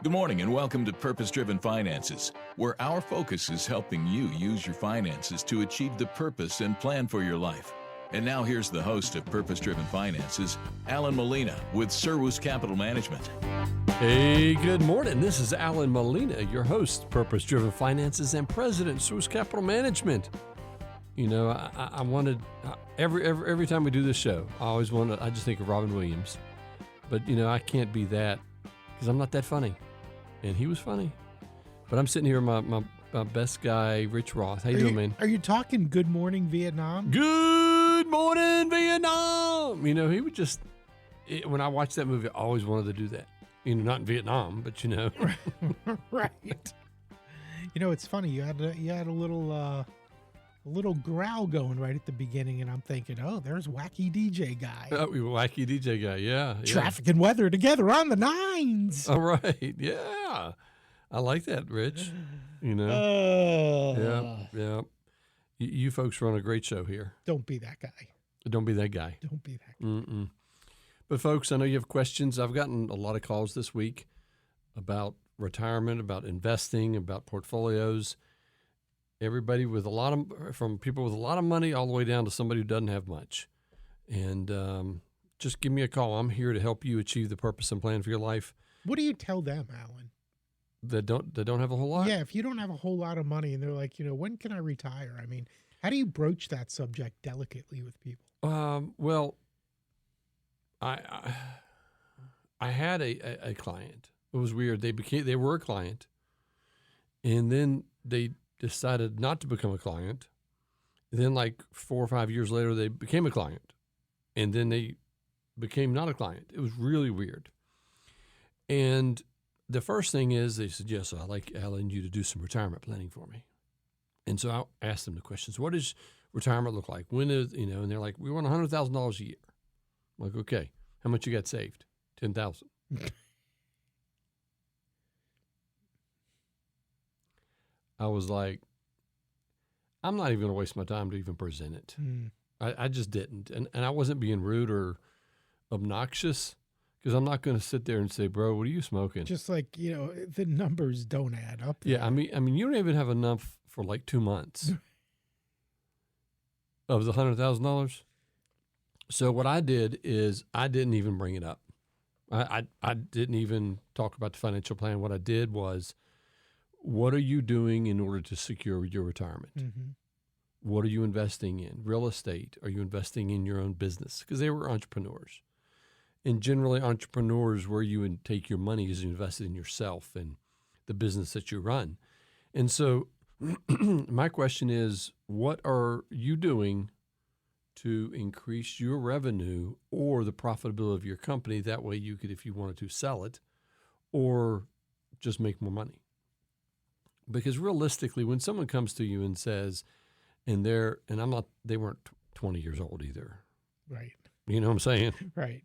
Good morning and welcome to Purpose-Driven Finances, where our focus is helping you use your finances to achieve the purpose and plan for your life. And now here's the host of Purpose-Driven Finances, Allan Malina with Serwus Capital Management. Hey, good morning. This is Allan Malina, your host, Purpose-Driven Finances and President, Serwus Capital Management. You know, I wanted, every time we do this show, I just think of Robin Williams. But, you know, I can't be that because I'm not that funny. And he was funny. But I'm sitting here with my best guy, Rich Roth. How you doing, man? Are you talking Good Morning Vietnam? Good morning, Vietnam! You know, he would just, when I watched that movie, I always wanted to do that. You know, not in Vietnam, but you know. Right. You know, it's funny. You had a little growl going right at the beginning, and I'm thinking, oh, there's wacky DJ guy. Oh, wacky DJ guy, yeah. Traffic and weather together on the nines. All right, yeah. I like that, Rich. You know? Yeah. You folks run a great show here. Don't be that guy. Don't be that guy. Don't be that guy. Mm-mm. But folks, I know you have questions. I've gotten a lot of calls this week about retirement, about investing, about portfolios. Everybody with from people with a lot of money all the way down to somebody who doesn't have much. And just give me a call. I'm here to help you achieve the purpose and plan for your life. What do you tell them, Allan? That don't have a whole lot? Yeah, if you don't have a whole lot of money and they're like, you know, when can I retire? I mean, how do you broach that subject delicately with people? Well, I had a client. It was weird. They were a client, and then they decided not to become a client. Then like 4 or 5 years later, they became a client, and then they became not a client. It was really weird. And the first thing is they said, yes, I'd like Allan, you to do some retirement planning for me. And so I asked them the questions. What does retirement look like? When is, you know, and they're like, we want $100,000 a year. I'm like, okay, how much you got saved? 10,000. I was like, I'm not even going to waste my time to even present it. I just didn't. And I wasn't being rude or obnoxious because I'm not going to sit there and say, bro, what are you smoking? Just like, you know, the numbers don't add up. Yeah, I mean, you don't even have enough for like 2 months of the $100,000. So what I did is I didn't even bring it up. I didn't even talk about the financial plan. What I did was, what are you doing in order to secure your retirement? Mm-hmm. What are you investing in? Real estate? Are you investing in your own business? Because they were entrepreneurs. And generally entrepreneurs, where you would take your money is invested in yourself and the business that you run. And so my question is, what are you doing to increase your revenue or the profitability of your company? That way you could, if you wanted to, sell it or just make more money. Because realistically, when someone comes to you and says, they weren't 20 years old either. Right. You know what I'm saying? Right.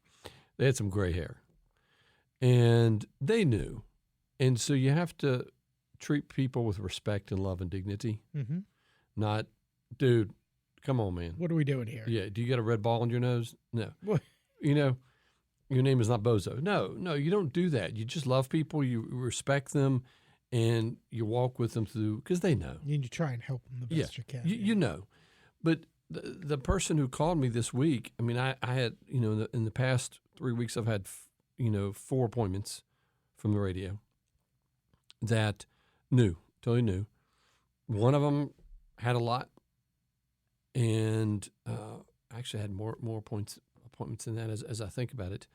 They had some gray hair. And they knew. And so you have to treat people with respect and love and dignity. Mm-hmm. Not, dude, come on, man. What are we doing here? Yeah. Do you got a red ball in your nose? No. What? You know, your name is not Bozo. No, you don't do that. You just love people. You respect them. And you walk with them through, because they know. And you try and help them the best you can. You know. But the person who called me this week, I mean, I had, you know, in the past 3 weeks, I've had, 4 appointments from the radio that totally new. One of them had a lot, and I actually had more appointments than that as I think about it.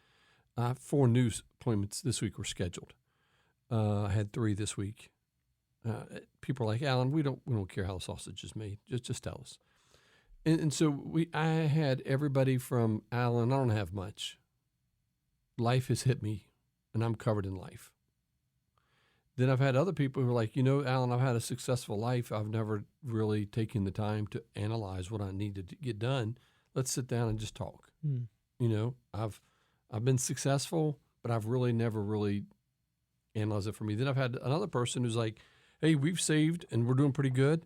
4 new appointments this week were scheduled. I had 3 this week. People are like, Allan, we don't care how the sausage is made. Just tell us. And so I had everybody from, Allan, I don't have much. Life has hit me, and I'm covered in life. Then I've had other people who are like, Allan, I've had a successful life. I've never really taken the time to analyze what I need to get done. Let's sit down and just talk. I've been successful, but I've really never really analyzed it for me. Then I've had another person who's like, hey, we've saved and we're doing pretty good.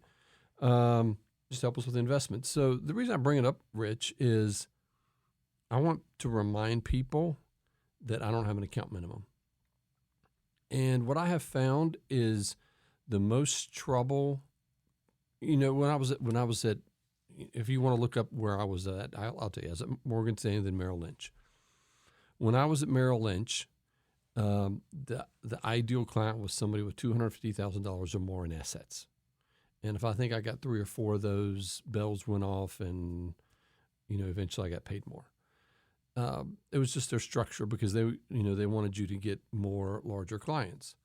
Just help us with investments. So the reason I bring it up, Rich, is I want to remind people that I don't have an account minimum. And what I have found is the most trouble, when I was at, if you want to look up where I was at, I'll tell you, I was at Morgan Stanley, then Merrill Lynch. When I was at Merrill Lynch, the ideal client was somebody with $250,000 or more in assets. And if I think I got 3 or 4 of those, bells went off, and eventually I got paid more. It was just their structure because they wanted you to get more larger clients.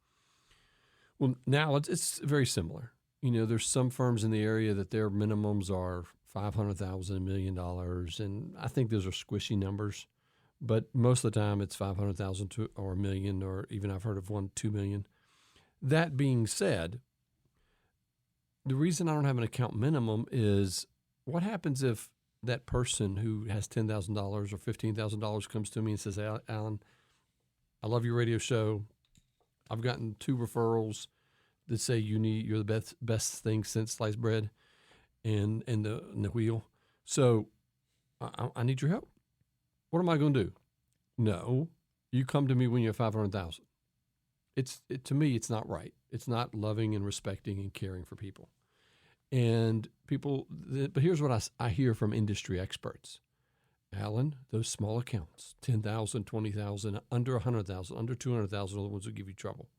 Well, now it's very similar. There's some firms in the area that their minimums are $500,000, $1 million, and I think those are squishy numbers. But most of the time, it's $500,000 or $1 million, or even I've heard of one $2 million. That being said, the reason I don't have an account minimum is what happens if that person who has $10,000 or $15,000 comes to me and says, "Allan, I love your radio show. I've gotten 2 referrals that say you're the best thing since sliced bread and the wheel. So I need your help. What am I going to do?" No, you come to me when you have 500,000. To me, it's not right. It's not loving and respecting and caring for people. And but here's what I hear from industry experts. "Allan, those small accounts, 10,000, 20,000, under 100,000, under 200,000 are the ones that give you trouble."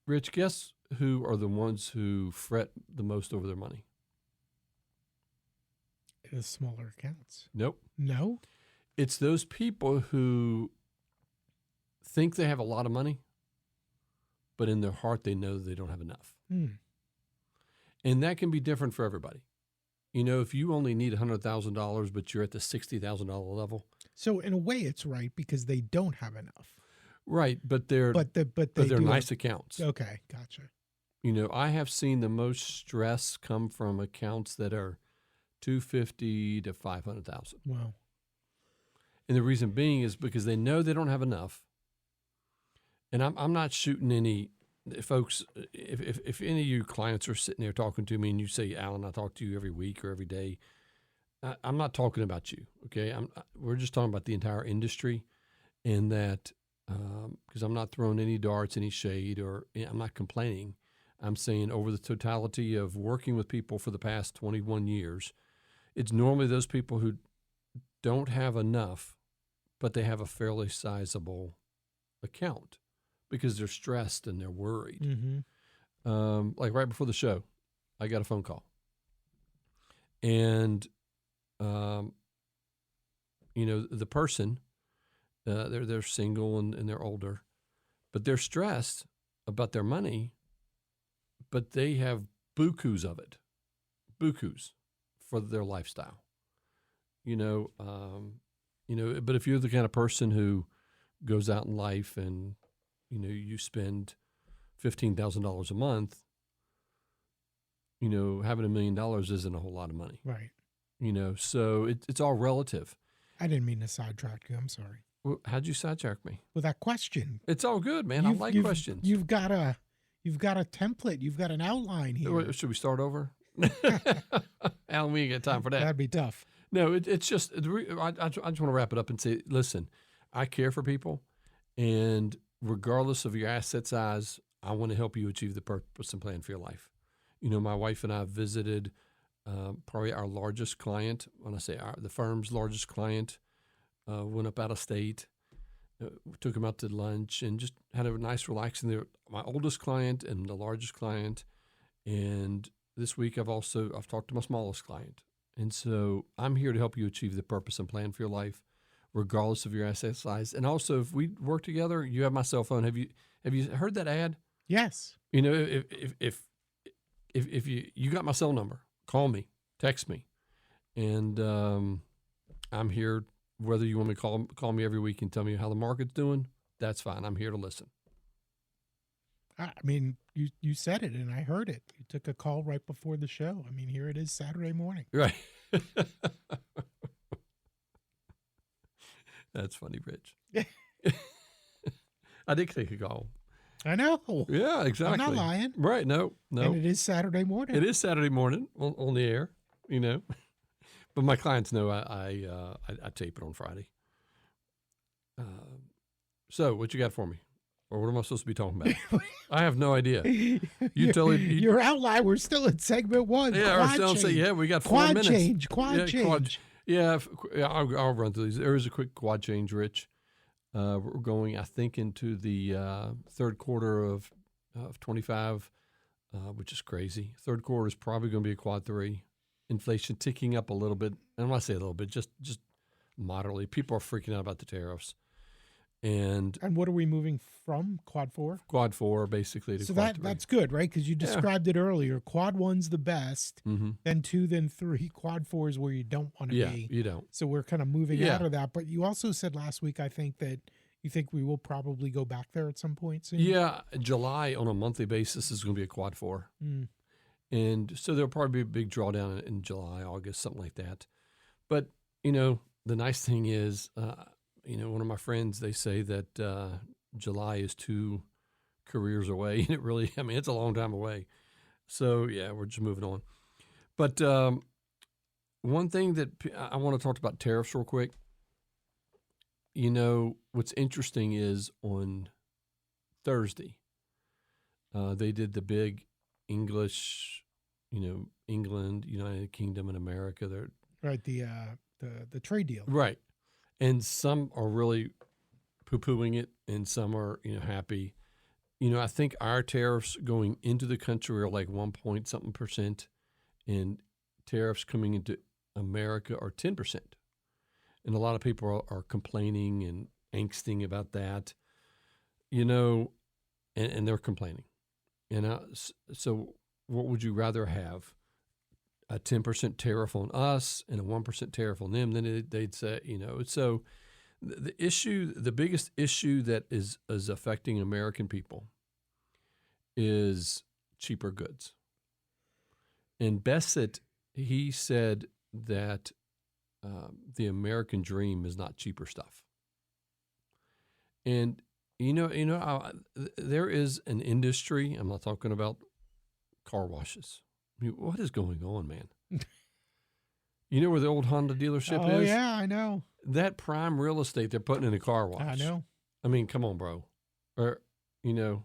Rich, guess who are the ones who fret the most over their money? The smaller accounts. Nope. No? It's those people who think they have a lot of money, but in their heart they know they don't have enough. And that can be different for everybody. If you only need $100,000, but you're at the $60,000 level. So in a way, it's right because they don't have enough. Right, but they're nice accounts. Okay, gotcha. I have seen the most stress come from accounts that are $250,000 to $500,000. Wow. And the reason being is because they know they don't have enough. And I'm not shooting any folks. If any of you clients are sitting there talking to me and you say, "Allan, I talk to you every week or every day," I'm not talking about you. Okay, we're just talking about the entire industry, and that because I'm not throwing any darts, any shade, or I'm not complaining. I'm saying over the totality of working with people for the past 21 years, it's normally those people who don't have enough, but they have a fairly sizable account because they're stressed and they're worried. Mm-hmm. Like right before the show, I got a phone call. And, the person, they're single and they're older, but they're stressed about their money, but they have bukus of it, for their lifestyle. But if you're the kind of person who goes out in life and, you spend $15,000 a month, having $1 million isn't a whole lot of money. Right. So it's all relative. I didn't mean to sidetrack you. I'm sorry. Well, how'd you sidetrack me? With that question. It's all good, man. I like questions. You've got a template. You've got an outline here. Should we start over? Allan, we ain't got time for that. That'd be tough. No, it's just, I just want to wrap it up and say, listen, I care for people, and regardless of your asset size, I want to help you achieve the purpose and plan for your life. My wife and I visited probably our largest client. When I say the firm's largest client, went up out of state, took him out to lunch, and just had a nice relaxing there. My oldest client and the largest client, and this week I've talked to my smallest client. And so I'm here to help you achieve the purpose and plan for your life, regardless of your asset size. And also, if we work together, you have my cell phone. Have you heard that ad? Yes. If you got my cell number, call me, text me, and I'm here. Whether you want me to call me every week and tell me how the market's doing, that's fine. I'm here to listen. I mean, you said it, and I heard it. You took a call right before the show. I mean, here it is Saturday morning. Right. That's funny, Rich. I did take a call. I know. Yeah, exactly. I'm not lying. Right. No. And it is Saturday morning. It is Saturday morning on the air, But my clients know I tape it on Friday. So what you got for me? or what am I supposed to be talking about? I have no idea. Your outline. We're still in segment 1. Yeah, quad we're still change. saying, yeah, we got 4 minutes. Quad change. I'll run through these. There is a quick quad change, Rich. We're going, I think, into the third quarter of 25, which is crazy. Third quarter is probably going to be a quad 3. Inflation ticking up a little bit. And when I say a little bit, just moderately. People are freaking out about the tariffs. And what are we moving from? Quad 4? Quad 4, basically, to quad 3. That's good, right? Because you described it earlier. Quad 1's the best, then 2, then 3. Quad 4 is where you don't want to be. Yeah, you don't. So we're kind of moving out of that. But you also said last week, I think, that you think we will probably go back there at some point soon? Yeah, July on a monthly basis is going to be a quad 4. And so there'll probably be a big drawdown in July, August, something like that. But, the nice thing is, one of my friends, they say that July is 2 careers away. And it really, it's a long time away. So, yeah, we're just moving on. But one thing that I want to talk about tariffs real quick. What's interesting is on Thursday, they did the big English, England, United Kingdom, and America. They're right, the trade deal. Right. And some are really poo-pooing it, and some are, happy. I think our tariffs going into the country are like 1 point something %, and tariffs coming into America are 10%. And a lot of people are complaining and angsting about that, and they're complaining. So what would you rather have? A 10% tariff on us and a 1% tariff on them? Then they'd say, So the biggest issue that is affecting American people is cheaper goods. And Bassett, he said that the American dream is not cheaper stuff. And there is an industry. I'm not talking about car washes. What is going on, man? You know where the old Honda dealership is? Oh yeah, I know. That prime real estate they're putting in a car wash. I know. Come on, bro. Or I know.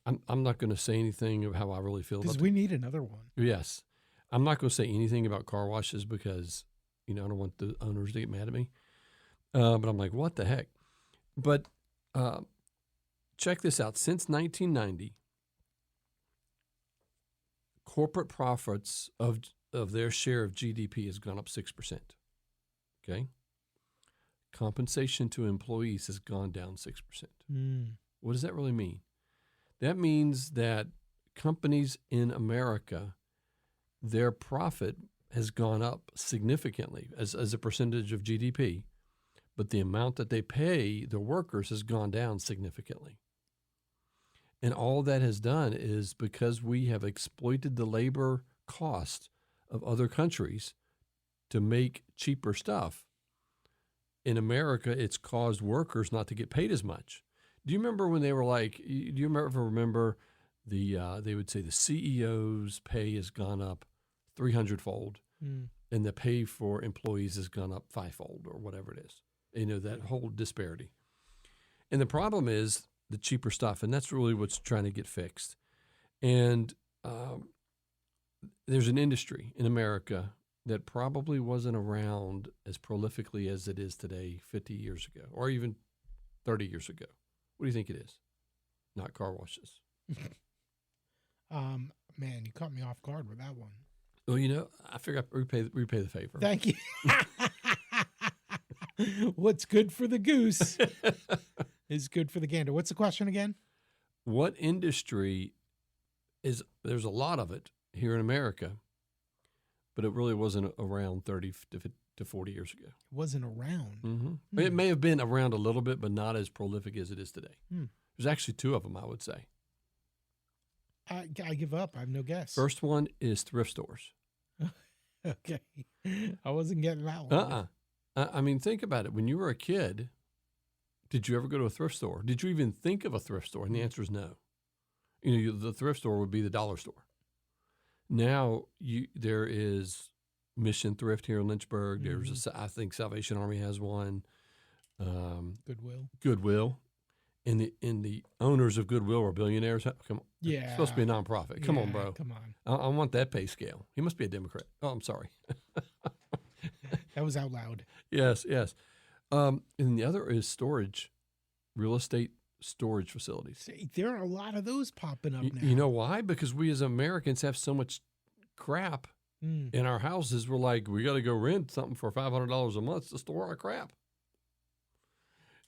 I'm not going to say anything of how I really feel about it. Because we need another one. Yes. I'm not going to say anything about car washes because, I don't want the owners to get mad at me. But I'm like, what the heck? But check this out. Since 1990, corporate profits of their share of GDP has gone up 6%. Okay? Compensation to employees has gone down 6%. What does that really mean? That means that companies in America, their profit has gone up significantly as a percentage of GDP, but the amount that they pay the workers has gone down significantly. And all that has done is because we have exploited the labor cost of other countries to make cheaper stuff. In America, it's caused workers not to get paid as much. Do you remember when they were like, do you remember they would say the CEO's pay has gone up 300-fold and the pay for employees has gone up 5-fold or whatever it is. That whole disparity. And the problem is the cheaper stuff, and that's really what's trying to get fixed. And there's an industry in America that probably wasn't around as prolifically as it is today 50 years ago or even 30 years ago. What do you think it is? Not car washes. Man, you caught me off guard with that one. Well, I figure I repay the favor. Thank you. What's good for the goose is good for the gander. What's the question again? What industry there's a lot of it here in America, but it really wasn't around 30 to 40 years ago. It wasn't around. Mm-hmm. It may have been around a little bit, but not as prolific as it is today. There's actually 2 of them, I would say. I give up. I have no guess. First one is thrift stores. Okay. I wasn't getting that one. Think about it. When you were a kid, did you ever go to a thrift store? Did you even think of a thrift store? And the answer is no. The thrift store would be the dollar store. Now there is Mission Thrift here in Lynchburg. There's I think Salvation Army has one. Goodwill. and the owners of Goodwill are billionaires. Come on, Yeah. it's supposed to be a nonprofit. Come on, Yeah, bro. Come on. I want that pay scale. He must be a Democrat. Oh, I'm sorry. That was out loud. Yes. And the other is storage, real estate storage facilities. See, there are a lot of those popping up now. You know why? Because we as Americans have so much crap in our houses. We're like, we got to go rent something for $500 a month to store our crap.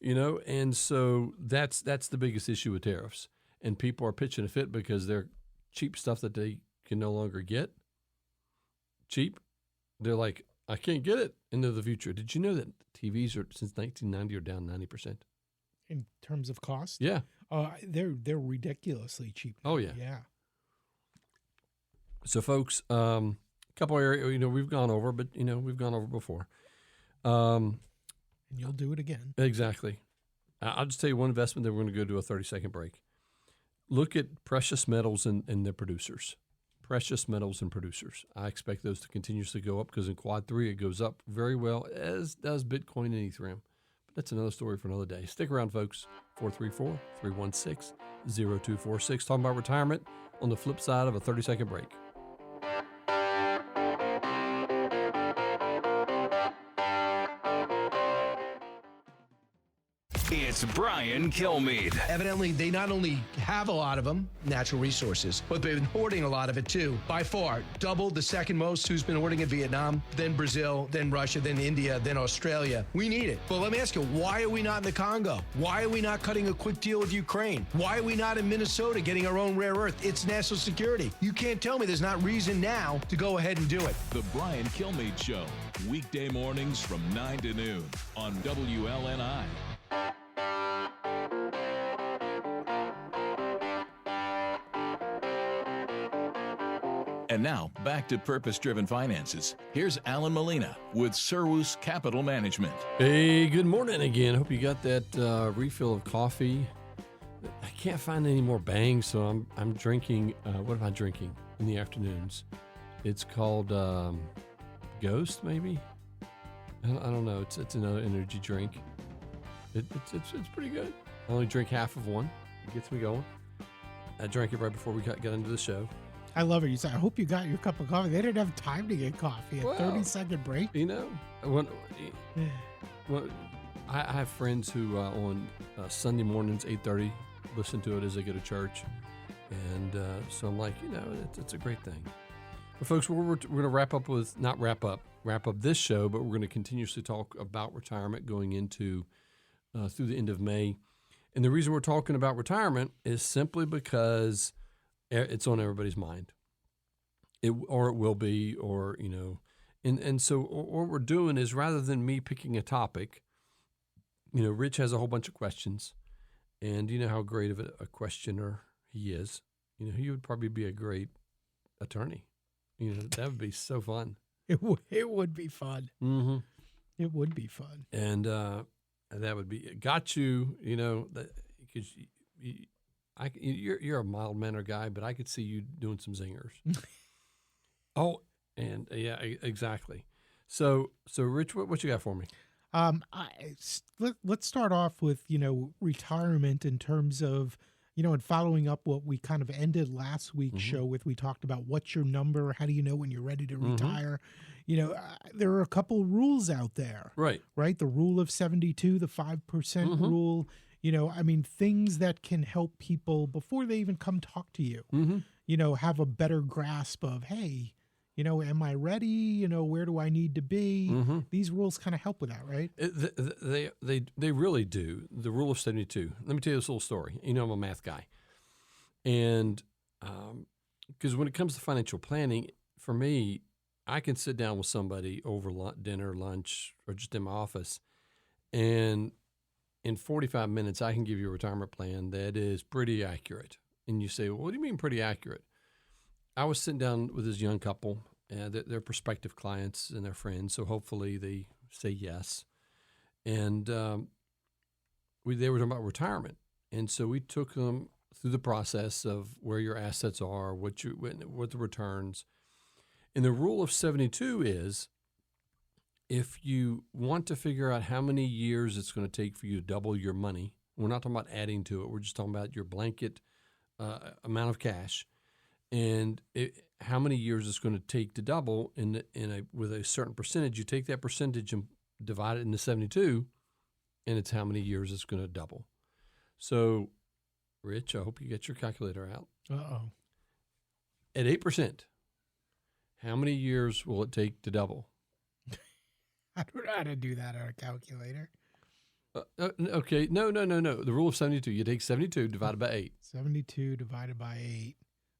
And so that's the biggest issue with tariffs. And people are pitching a fit because they're cheap stuff that they can no longer get. Cheap. They're like, I can't get it into the future. Did you know that TVs are since 1990 are down 90%? In terms of cost? Yeah. They're ridiculously cheap. Oh, yeah. Yeah. So, folks, a couple areas, we've gone over, but, we've gone over before. And you'll do it again. Exactly. I'll just tell you one investment, then we're going to go to a 30-second break. Look at precious metals and their producers. Precious metals and producers. I expect those to continuously go up because in Quad 3 it goes up very well, as does Bitcoin and Ethereum. But that's another story for another day. Stick around, folks. 434-316-0246. Talking about retirement on the flip side of a 30-second break. It's Brian Kilmeade. Evidently, they not only have a lot of them, natural resources, but they've been hoarding a lot of it too. By far, double the second most who's been hoarding in Vietnam, then Brazil, then Russia, then India, then Australia. We need it. But let me ask you, why are we not in the Congo? Why are we not cutting a quick deal with Ukraine? Why are we not in Minnesota getting our own rare earth? It's national security. You can't tell me there's not reason now to go ahead and do it. The Brian Kilmeade Show, weekday mornings from 9 to noon on WLNI. And now, back to Purpose-Driven Finances. Here's Allan Malina with Serwus Capital Management. Hey, good morning again. Hope you got that refill of coffee. I can't find any more Bang, so I'm drinking. What am I drinking in the afternoons? It's called Ghost, maybe. I don't know. It's another energy drink. It's pretty good. I only drink half of one. It gets me going. I drank it right before we got into the show. I love it. You said, I hope you got your cup of coffee. They didn't have time to get coffee. A 30-second break. When I have friends who on Sunday mornings, 8:30, listen to it as they go to church. And so I'm like, it's a great thing. But folks, we're going to wrap up this show, but we're going to continuously talk about retirement going into through the end of May. And the reason we're talking about retirement is simply because it's on everybody's mind. It will be, and so what we're doing is rather than me picking a topic, Rich has a whole bunch of questions, and you know how great of a questioner he is. He would probably be a great attorney. That would be so fun. It would be fun. Mm-hmm. It would be fun. And that would be got you. Because you're a mild-mannered guy, but I could see you doing some zingers. Oh, and yeah, exactly. So Rich, what you got for me? Let's start off with retirement in terms of and following up what we kind of ended last week's show with. We talked about what's your number, how do you know when you're ready to retire. There are a couple rules out there, right? The rule of 72, the 5% rule. Things that can help people before they even come talk to you, have a better grasp of, hey, am I ready? Where do I need to be? These rules kind of help with that, right? They really do. The rule of 72. Let me tell you this little story. I'm a math guy. And because when it comes to financial planning, for me, I can sit down with somebody over dinner, lunch, or just in my office, and in 45 minutes, I can give you a retirement plan that is pretty accurate. And you say, well, what do you mean pretty accurate? I was sitting down with this young couple, and they're prospective clients and their friends, so hopefully they say yes. And they were talking about retirement. And so we took them through the process of where your assets are, what the returns. And the rule of 72 is, if you want to figure out how many years it's going to take for you to double your money We're not talking about adding to it. We're just talking about your blanket amount of cash, and how many years it's going to take to double with a certain percentage. You take that percentage and divide it into 72, and it's how many years it's going to double. So, Rich, I hope you get your calculator out. Uh-oh. At 8%, how many years will it take to double? I don't know how to do that on a calculator. Okay, no. The rule of 72. You take 72 divided by 8. 72 divided by 8,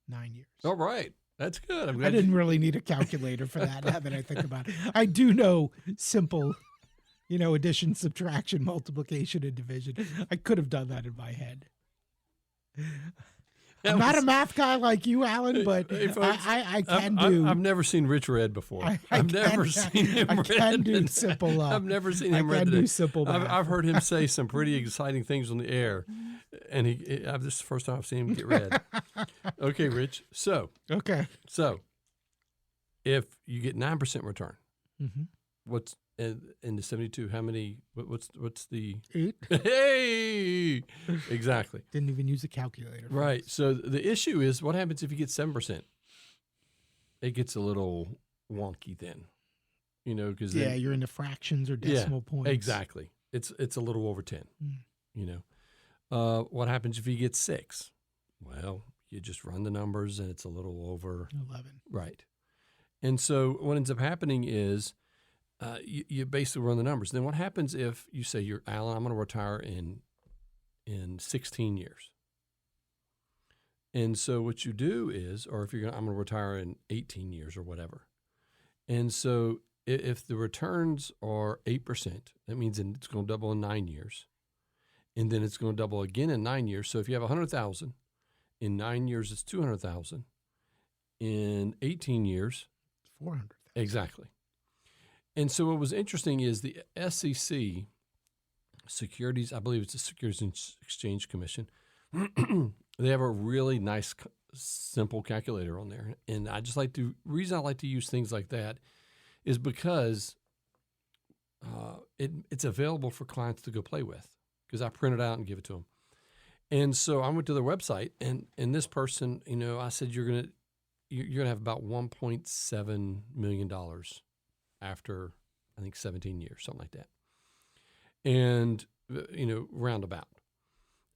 9 years. All right. That's good. I didn't really need a calculator for that now that I think about it. I do know simple, addition, subtraction, multiplication, and division. I could have done that in my head. I'm not a math guy like you, Alan, but folks, I can do. I've never seen Rich read before. I've never seen him read. I can do simple. I've never seen him read. I can do simple math. I've heard him say some pretty exciting things on the air, and this is the first time I've seen him get read. Okay, Rich. So if you get 9% return, what's in the 72? How many? What's the 8? Hey, exactly. Didn't even use a calculator. Right. So the issue is, what happens if you get 7%? It gets a little wonky then, because you're into fractions or decimal points. Exactly. It's a little over 10. What happens if you get 6? Well, you just run the numbers and it's a little over 11. Right. And so what ends up happening is you basically run the numbers. Then what happens if you say, "You're Alan, I'm going to retire in 16 years." And so what you do is, or if I'm going to retire in 18 years or whatever. And so if the returns are 8%, that means it's going to double in 9 years. And then it's going to double again in 9 years. So if you have 100,000, in 9 years it's 200,000. In 18 years, 400,000. Exactly. And so what was interesting is the SEC, Securities, I believe it's the Securities and Exchange Commission, they have a really nice, simple calculator on there. And reason I like to use things like that is because it's available for clients to go play with, because I print it out and give it to them. And so I went to their website, and this person, I said, you're gonna have about $1.7 million after, I think, 17 years, something like that. And, roundabout.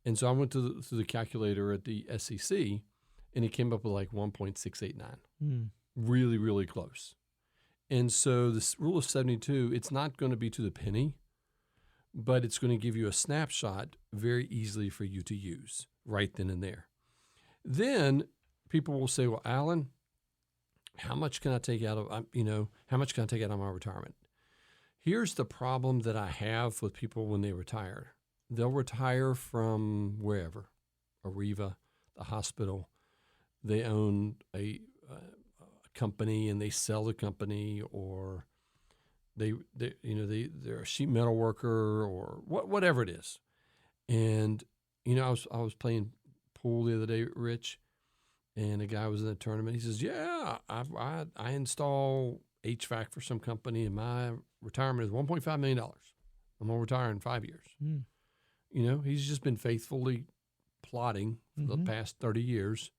And so I went to the calculator at the SEC, and it came up with like 1.689. Really, really close. And so this rule of 72, it's not going to be to the penny, but it's going to give you a snapshot very easily for you to use right then and there. Then people will say, "Well, Alan, how much can I take out of my retirement?" Here's the problem that I have with people when they retire. They'll retire from wherever, Arriva, the hospital. They own a company and they sell the company, or they're a sheet metal worker, or whatever it is. And I was playing pool the other day, Rich, and a guy was in a tournament. He says, "Yeah, I install HVAC for some company, and my retirement is $1.5 million. I'm gonna retire in 5 years." He's just been faithfully plotting for the past 30 years,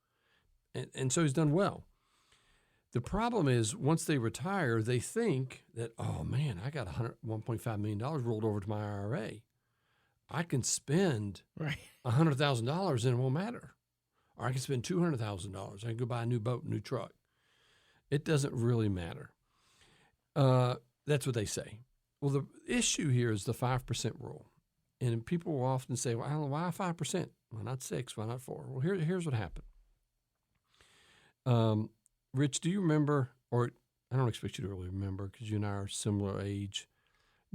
and so he's done well. The problem is, once they retire, they think that, "Oh man, I got $1.5 million rolled over to my IRA. I can spend $100,000 and it won't matter. Or I can spend $200,000. I can go buy a new boat, new truck." It doesn't really matter. That's what they say. Well, the issue here is the 5% rule. And people will often say, "Well, Alan, why 5%? Why not 6? Why not 4? Well, here's what happened. Rich, do you remember, or I don't expect you to really remember because you and I are similar age.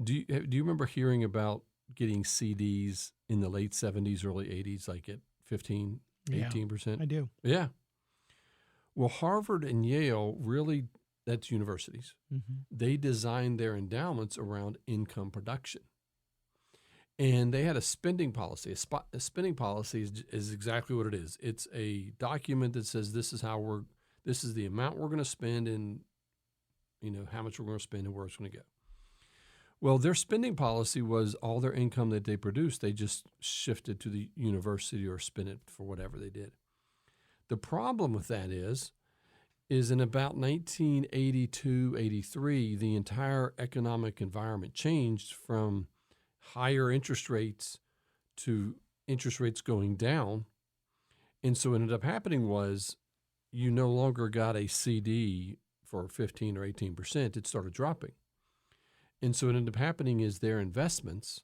Do you remember hearing about getting CDs in the late 70s, early 80s, like at 15, 18%? I do. Yeah. Well, Harvard and Yale really, that's universities. They designed their endowments around income production. And they had a spending policy. A spending policy is exactly what it is. It's a document that says this is the amount we're going to spend, and how much we're going to spend and where it's going to go. Well, their spending policy was all their income that they produced, they just shifted to the university or spent it for whatever they did. The problem with that is in about 1982, 83, the entire economic environment changed from higher interest rates to interest rates going down. And so what ended up happening was you no longer got a CD for 15 or 18%. It started dropping. And so what ended up happening is their investments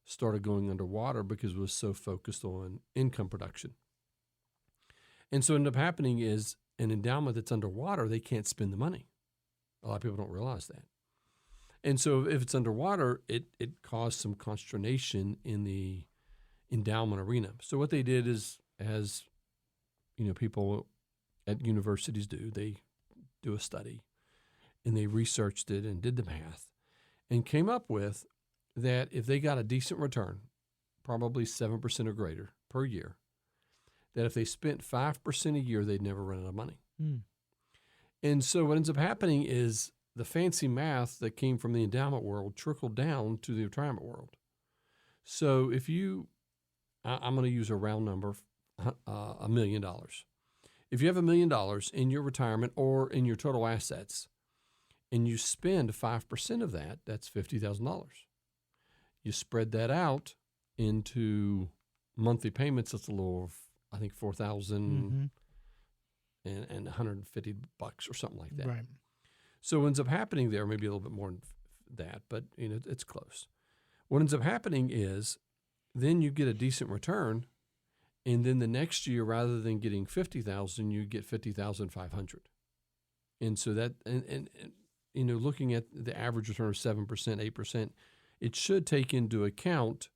started going underwater because it was so focused on income production. And so what ended up happening is an endowment that's underwater, they can't spend the money. A lot of people don't realize that. And so if it's underwater, it caused some consternation in the endowment arena. So what they did is, as people at universities do, they do a study and they researched it and did the math and came up with that if they got a decent return, probably 7% or greater per year, that if they spent 5% a year, they'd never run out of money. And so what ends up happening is the fancy math that came from the endowment world trickled down to the retirement world. So if I'm going to use a round number, $1 million. If you have $1 million in your retirement or in your total assets, and you spend 5% of that, that's $50,000. You spread that out into monthly payments. That's a little, I think, $4,000 and $150 or something like that. Right. So what ends up happening there, maybe a little bit more than that, but it's close. What ends up happening is then you get a decent return, and then the next year, rather than getting $50,000, you get $50,500. And so that and looking at the average return of 7%, 8%, it should take into account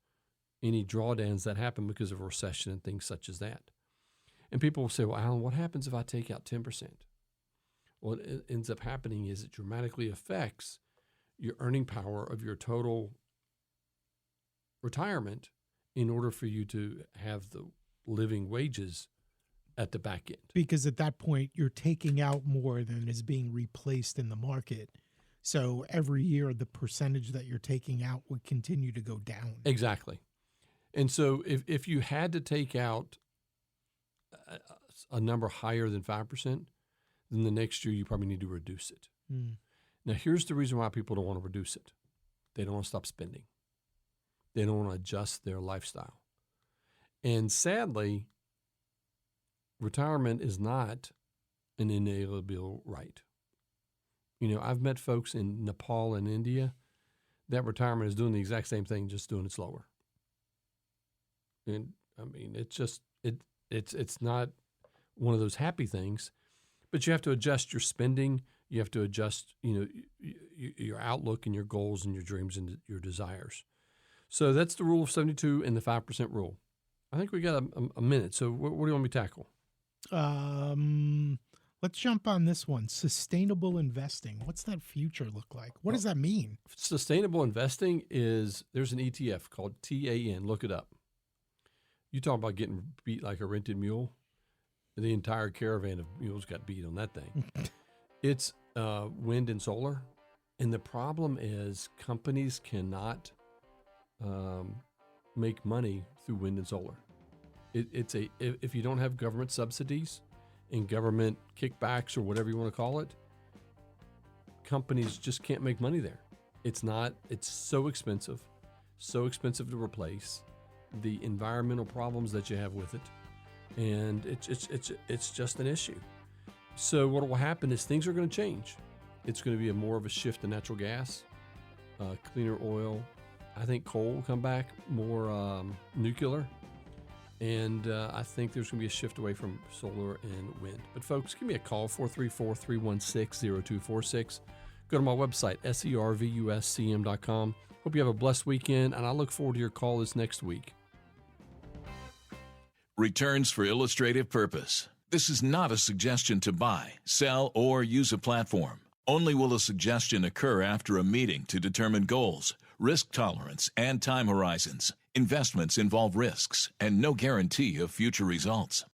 any drawdowns that happen because of a recession and things such as that. And people will say, well, Allan, what happens if I take out 10%? Well, what ends up happening is it dramatically affects your earning power of your total retirement in order for you to have the living wages at the back end. Because at that point, you're taking out more than is being replaced in the market. So every year, the percentage that you're taking out would continue to go down. Exactly. And so if you had to take out a number higher than 5%, then the next year you probably need to reduce it. Now, here's the reason why people don't want to reduce it. They don't want to stop spending. They don't want to adjust their lifestyle. And sadly, retirement is not an inalienable right. I've met folks in Nepal and India that retirement is doing the exact same thing, just doing it slower. And I mean, it's not one of those happy things, but you have to adjust your spending. You have to adjust, your outlook and your goals and your dreams and your desires. So that's the rule of 72 and the 5% rule. I think we got a minute. So what do you want me to tackle? Let's jump on this one. Sustainable investing. What's that future look like? What does that mean? Sustainable investing is, there's an ETF called TAN. Look it up. You talk about getting beat like a rented mule. The entire caravan of mules got beat on that thing. It's wind and solar. And the problem is companies cannot make money through wind and solar. If you don't have government subsidies and government kickbacks or whatever you want to call it, companies just can't make money there. It's so expensive to replace, the environmental problems that you have with it, and it's just an issue. So what will happen is things are going to change. It's going to be more of a shift to natural gas, cleaner oil. I think coal will come back, more nuclear. And I think there's going to be a shift away from solar and wind. But folks, give me a call, 434-316-0246. Go to my website, servuscm.com. Hope you have a blessed weekend, and I look forward to your call this next week. Returns for illustrative purpose. This is not a suggestion to buy, sell, or use a platform. Only will a suggestion occur after a meeting to determine goals, risk tolerance, and time horizons. Investments involve risks and no guarantee of future results.